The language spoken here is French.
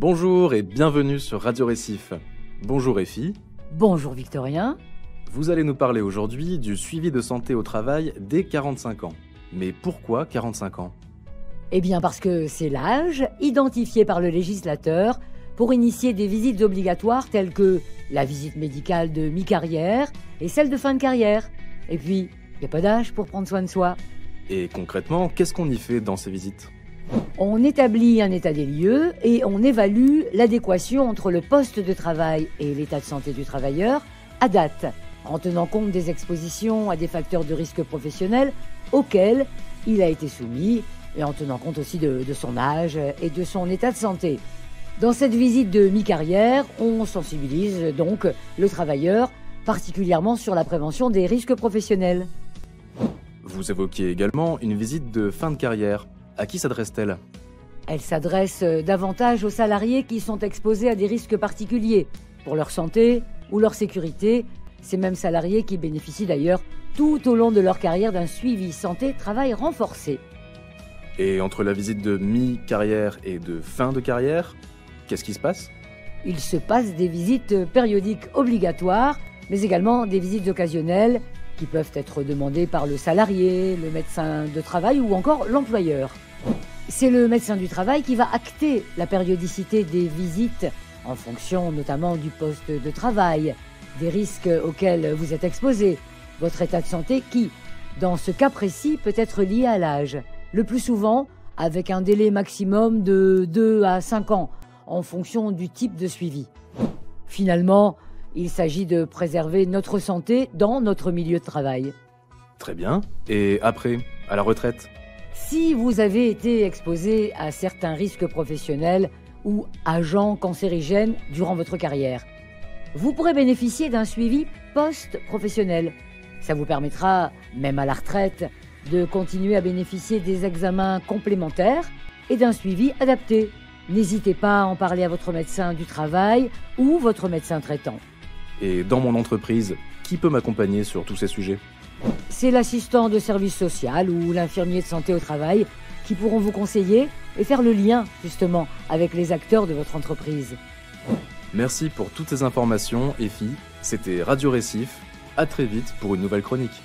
Bonjour et bienvenue sur Radio Récif. Bonjour Effie. Bonjour Victorien. Vous allez nous parler aujourd'hui du suivi de santé au travail dès 45 ans. Mais pourquoi 45 ans ? Eh bien parce que c'est l'âge identifié par le législateur pour initier des visites obligatoires telles que la visite médicale de mi-carrière et celle de fin de carrière. Et puis, il n'y a pas d'âge pour prendre soin de soi. Et concrètement, qu'est-ce qu'on y fait dans ces visites ? On établit un état des lieux et on évalue l'adéquation entre le poste de travail et l'état de santé du travailleur à date, en tenant compte des expositions à des facteurs de risque professionnel auxquels il a été soumis et en tenant compte aussi de son âge et de son état de santé. Dans cette visite de mi-carrière, on sensibilise donc le travailleur particulièrement sur la prévention des risques professionnels. Vous évoquiez également une visite de fin de carrière. À qui s'adresse-t-elle ? Elle s'adresse davantage aux salariés qui sont exposés à des risques particuliers pour leur santé ou leur sécurité. Ces mêmes salariés qui bénéficient d'ailleurs tout au long de leur carrière d'un suivi santé-travail renforcé. Et entre la visite de mi-carrière et de fin de carrière, qu'est-ce qui se passe ? Il se passe des visites périodiques obligatoires, mais également des visites occasionnelles qui peuvent être demandées par le salarié, le médecin de travail ou encore l'employeur. C'est le médecin du travail qui va acter la périodicité des visites en fonction notamment du poste de travail, des risques auxquels vous êtes exposé, votre état de santé qui, dans ce cas précis, peut être lié à l'âge. Le plus souvent, avec un délai maximum de 2 à 5 ans, en fonction du type de suivi. Finalement, il s'agit de préserver notre santé dans notre milieu de travail. Très bien. Et après, à la retraite ? Si vous avez été exposé à certains risques professionnels ou agents cancérigènes durant votre carrière, vous pourrez bénéficier d'un suivi post-professionnel. Ça vous permettra, même à la retraite, de continuer à bénéficier des examens complémentaires et d'un suivi adapté. N'hésitez pas à en parler à votre médecin du travail ou votre médecin traitant. Et dans mon entreprise, qui peut m'accompagner sur tous ces sujets ? C'est l'assistant de service social ou l'infirmier de santé au travail qui pourront vous conseiller et faire le lien, justement, avec les acteurs de votre entreprise. Merci pour toutes ces informations, Effie. C'était Radio Récif. À très vite pour une nouvelle chronique.